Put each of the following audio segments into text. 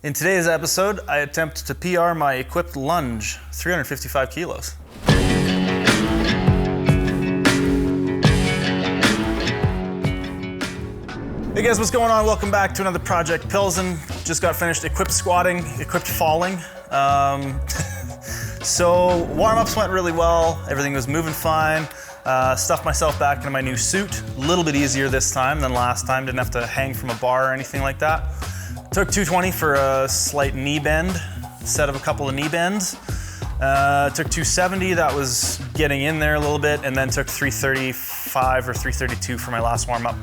In today's episode, I attempt to PR my equipped lunge, 355 kilos. Hey guys, what's going on? Welcome back to another Project Pilsen. Just got finished equipped squatting, equipped falling. So warm-ups went really well. Everything was moving fine. Stuffed myself back into my new suit. A little bit easier this time than last time. Didn't have to hang from a bar or anything like that. Took 220 for a slight knee bend, set of a couple of knee bends. Took 270, that was getting in there a little bit, and then took 335 or 332 for my last warm-up.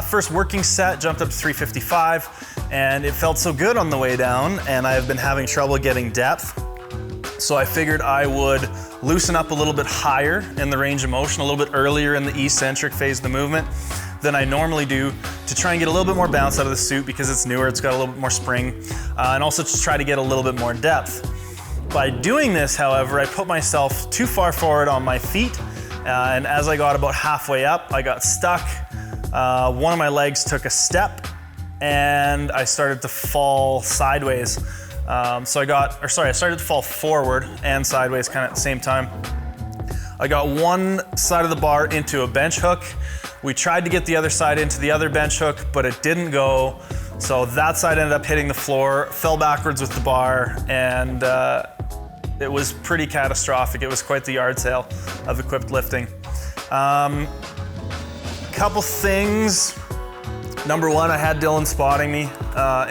First working set, jumped up to 355, and it felt so good on the way down, and I have been having trouble getting depth. So I figured I would loosen up a little bit higher in the range of motion, a little bit earlier in the eccentric phase of the movement than I normally do, to try and get a little bit more bounce out of the suit because it's newer, it's got a little bit more spring, and also to try to get a little bit more depth. By doing this, however, I put myself too far forward on my feet, and as I got about halfway up, I got stuck. One of my legs took a step, and I started to fall sideways. I started to fall forward and sideways kind of at the same time. I got one side of the bar into a bench hook. We tried to get the other side into the other bench hook, but it didn't go. So that side ended up hitting the floor, fell backwards with the bar, and it was pretty catastrophic. It was quite the yard sale of equipped lifting. Couple things. Number one, I had Dylan spotting me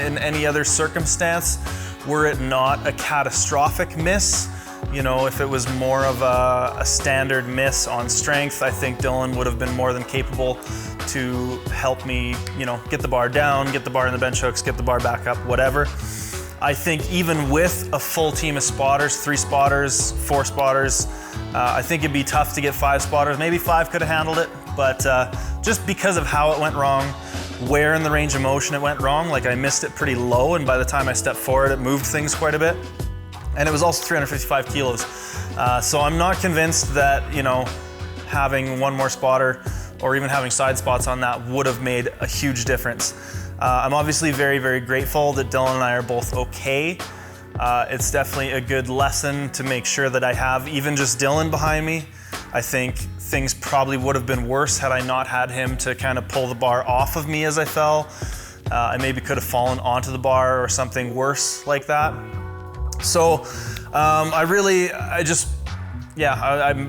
in any other circumstance. Were it not a catastrophic miss, you know, if it was more of a standard miss on strength, I think Dylan would have been more than capable to help me, you know, get the bar down, get the bar in the bench hooks, get the bar back up, whatever. I think even with a full team of spotters, 3 spotters, 4 spotters, I think it'd be tough to get 5 spotters. Maybe 5 could have handled it, but just because of how it went wrong, where in the range of motion it went wrong, like I missed it pretty low, and by the time I stepped forward, it moved things quite a bit. And it was also 355 kilos. So I'm not convinced that, you know, having one more spotter or even having side spots on that would have made a huge difference. I'm obviously very, very grateful that Dylan and I are both okay. It's definitely a good lesson to make sure that I have even just Dylan behind me. I think things probably would have been worse had I not had him to kind of pull the bar off of me as I fell. I maybe could have fallen onto the bar or something worse like that. So I'm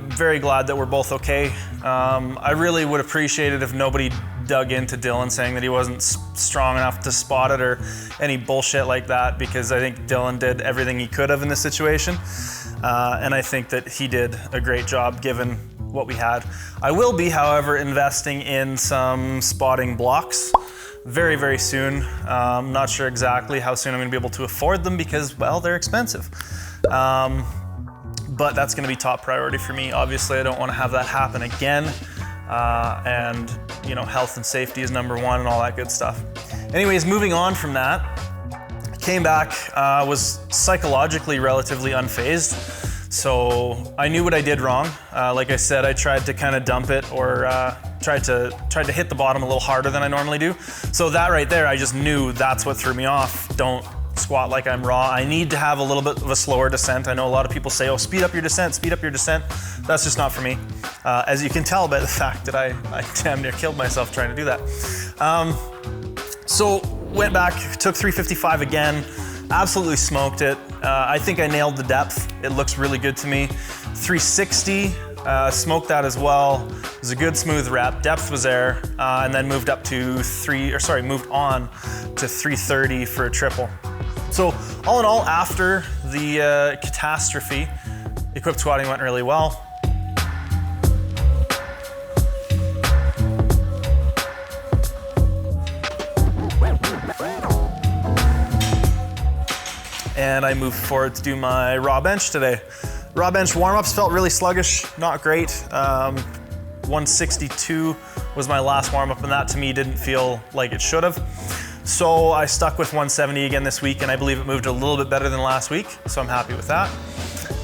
very glad that we're both okay. I really would appreciate it if nobody dug into Dylan saying that he wasn't strong enough to spot it or any bullshit like that, because I think Dylan did everything he could have in this situation. And I think that he did a great job given what we had. I will be, however, investing in some spotting blocks very, very soon. I'm not sure exactly how soon I'm gonna be able to afford them because, well, they're expensive. But that's gonna be top priority for me. Obviously, I don't wanna have that happen again. And, you know, health and safety is number one and all that good stuff. Anyways, moving on from that, came back, was psychologically relatively unfazed. So I knew what I did wrong. Like I said, I tried to kind of dump it or tried to hit the bottom a little harder than I normally do. So that right there, I just knew that's what threw me off. Don't squat like I'm raw. I need to have a little bit of a slower descent. I know a lot of people say, oh, speed up your descent, speed up your descent. That's just not for me. As you can tell by the fact that I damn near killed myself trying to do that. So went back, took 355 again, absolutely smoked it. I think I nailed the depth. It looks really good to me. 360, smoked that as well. It was a good smooth rep. Depth was there, and then moved on to 330 for a triple. So all in all, after the catastrophe, equipped squatting went really well. And I moved forward to do my raw bench today. Raw bench warm-ups felt really sluggish, not great. 162 was my last warm-up, and that to me didn't feel like it should have. So I stuck with 170 again this week, and I believe it moved a little bit better than last week, so I'm happy with that.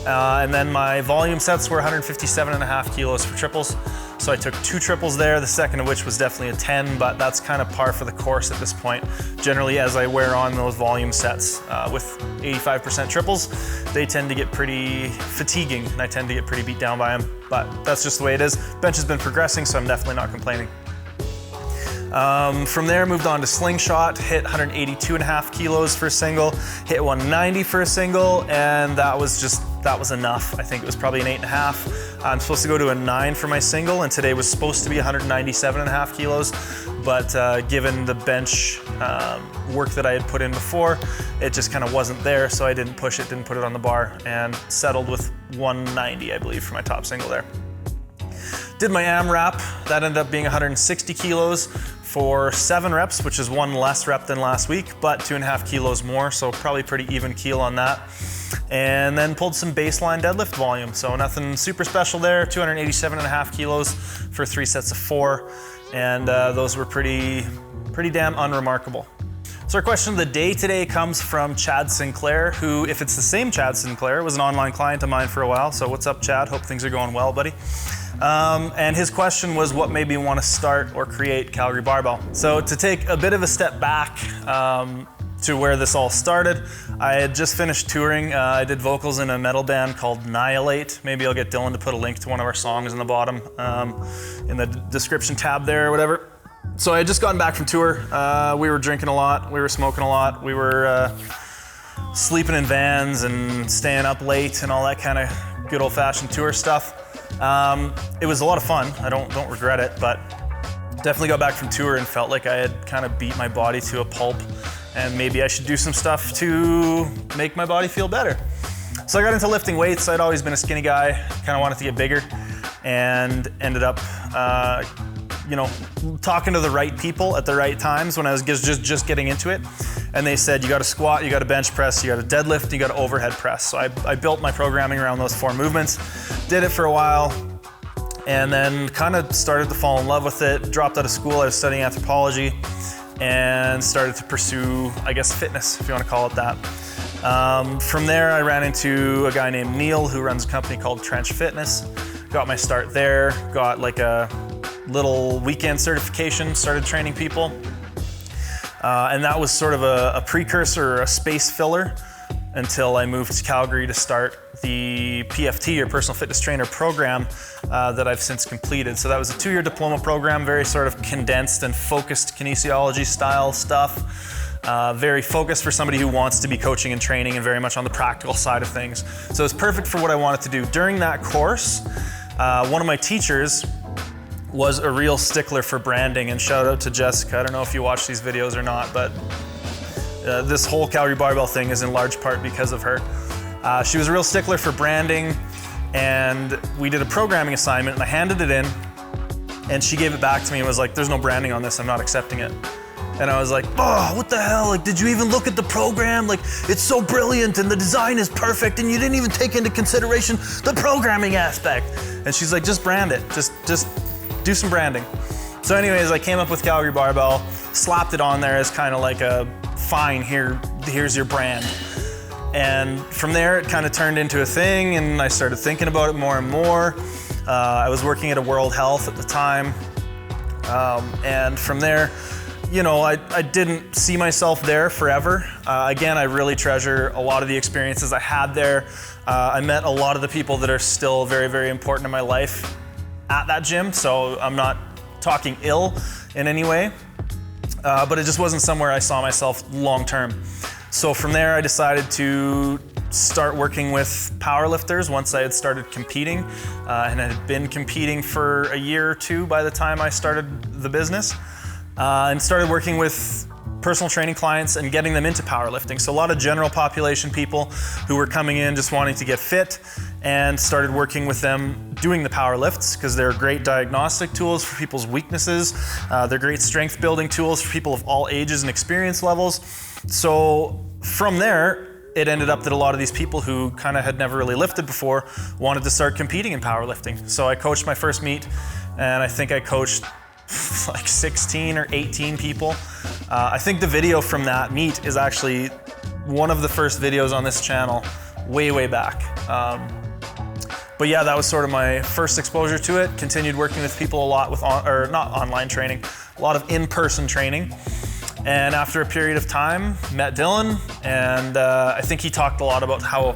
And then my volume sets were 157.5 kilos for triples. So I took 2 triples there, the second of which was definitely a 10, but that's kind of par for the course at this point. Generally, as I wear on those volume sets with 85% triples, they tend to get pretty fatiguing, and I tend to get pretty beat down by them, but that's just the way it is. Bench has been progressing, so I'm definitely not complaining. From there, moved on to slingshot, hit 182.5 kilos for a single, hit 190 for a single, and that was enough. I think it was probably an 8.5. I'm supposed to go to a 9 for my single, and today was supposed to be 197.5 kilos, but given the bench work that I had put in before, it just kind of wasn't there, so I didn't push it, didn't put it on the bar, and settled with 190, I believe, for my top single there. Did my AMRAP, that ended up being 160 kilos for 7 reps, which is 1 less rep than last week, but 2.5 kilos more, so probably pretty even keel on that. And then pulled some baseline deadlift volume, so nothing super special there, 287.5 kilos for 3 sets of 4, and those were pretty damn unremarkable. So our question of the day today comes from Chad Sinclair, who, if it's the same Chad Sinclair, was an online client of mine for a while, so what's up, Chad? Hope things are going well, buddy. And his question was, what made me want to start or create Calgary Barbell? So to take a bit of a step back to where this all started, I had just finished touring. I did vocals in a metal band called Annihilate. Maybe I'll get Dylan to put a link to one of our songs in the bottom in the description tab there or whatever. So I had just gotten back from tour. We were drinking a lot, we were smoking a lot, we were sleeping in vans and staying up late and all that kind of good old-fashioned tour stuff. It was a lot of fun. I don't regret it, but definitely got back from tour and felt like I had kind of beat my body to a pulp, and maybe I should do some stuff to make my body feel better. So I got into lifting weights. I'd always been a skinny guy, kind of wanted to get bigger, and ended up talking to the right people at the right times when I was just getting into it. And they said, you got to squat, you got to bench press, you got to deadlift, you got to overhead press. So I built my programming around those 4 movements, did it for a while, and then kind of started to fall in love with it. Dropped out of school, I was studying anthropology, and started to pursue, I guess, fitness, if you want to call it that. From there, I ran into a guy named Neil who runs a company called Trench Fitness. Got my start there, got like a little weekend certification, started training people. And that was sort of a precursor, a space filler, until I moved to Calgary to start the PFT, or Personal Fitness Trainer program, that I've since completed. So that was a 2-year diploma program, very sort of condensed and focused kinesiology style stuff. Very focused for somebody who wants to be coaching and training and very much on the practical side of things. So it's perfect for what I wanted to do. During that course, one of my teachers was a real stickler for branding, and shout out to Jessica. I don't know if you watch these videos or not, but this whole Calgary Barbell thing is in large part because of her. She was a real stickler for branding, and we did a programming assignment, and I handed it in, and she gave it back to me and was like, there's no branding on this, I'm not accepting it. And I was like, oh, what the hell? Like, did you even look at the program? Like, it's so brilliant and the design is perfect and you didn't even take into consideration the programming aspect. And she's like, just brand it, just do some branding. So anyways, I came up with Calgary Barbell, slapped it on there as kind of like a, fine, here's your brand. And from there, it kind of turned into a thing, and I started thinking about it more and more. I was working at a World Health at the time. And from there, I didn't see myself there forever. Again, I really treasure a lot of the experiences I had there. I met a lot of the people that are still very, very important in my life at that gym, so I'm not talking ill in any way, but it just wasn't somewhere I saw myself long term. So from there, I decided to start working with powerlifters once I had started competing, and I had been competing for a year or 2 by the time I started the business, and started working with personal training clients and getting them into powerlifting. So a lot of general population people who were coming in just wanting to get fit, and started working with them doing the power lifts because they're great diagnostic tools for people's weaknesses. They're great strength building tools for people of all ages and experience levels. So from there, it ended up that a lot of these people who kind of had never really lifted before wanted to start competing in powerlifting. So I coached my first meet, and I think I coached like 16 or 18 people. I think the video from that meet is actually one of the first videos on this channel way back. But But yeah, that was sort of my first exposure to it. Continued working with people a lot with, not online training, a lot of in-person training. And after a period of time, met Dylan, and I think he talked a lot about how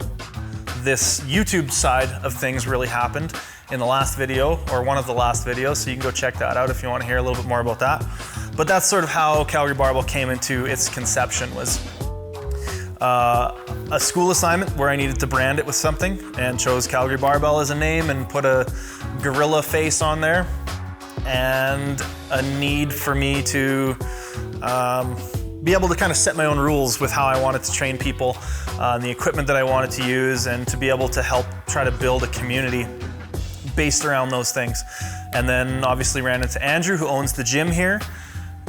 this YouTube side of things really happened in the last video, or one of the last videos, so you can go check that out if you want to hear a little bit more about that. But that's sort of how Calgary Barbell came into its conception, was a school assignment where I needed to brand it with something, and chose Calgary Barbell as a name and put a gorilla face on there, and a need for me to be able to kind of set my own rules with how I wanted to train people, the equipment that I wanted to use, and to be able to help try to build a community based around those things. And then obviously ran into Andrew, who owns the gym here,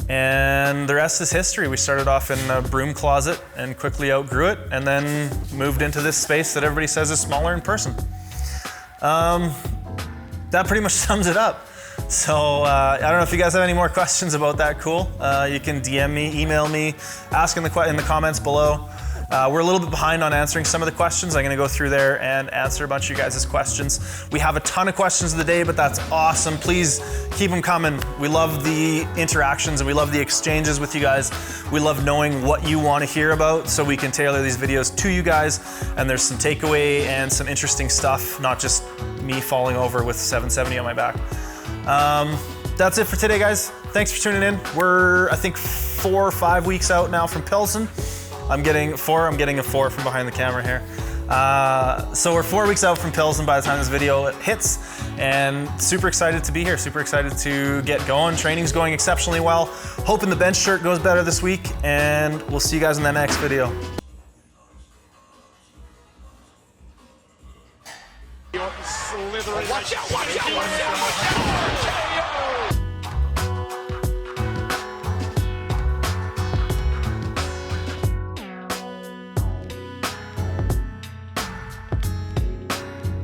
and the rest is history. We started off in a broom closet and quickly outgrew it, and then moved into this space that everybody says is smaller in person. That pretty much sums it up. So I don't know if you guys have any more questions about that. Cool. You can DM me, email me, ask in the comments below. We're a little bit behind on answering some of the questions. I'm going to go through there and answer a bunch of you guys' questions. We have a ton of questions of the day, but that's awesome. Please keep them coming. We love the interactions and we love the exchanges with you guys. We love knowing what you want to hear about, so we can tailor these videos to you guys. And there's some takeaway and some interesting stuff, not just me falling over with 770 on my back. That's it for today, guys. Thanks for tuning in. We're, I think, 4 or 5 weeks out now from Pilsen. I'm getting a 4 from behind the camera here. So we're 4 weeks out from Pilsen by the time this video hits, and super excited to be here, super excited to get going. Training's going exceptionally well. Hoping the bench shirt goes better this week, and we'll see you guys in the next video. Watch out, watch out, watch out, watch out!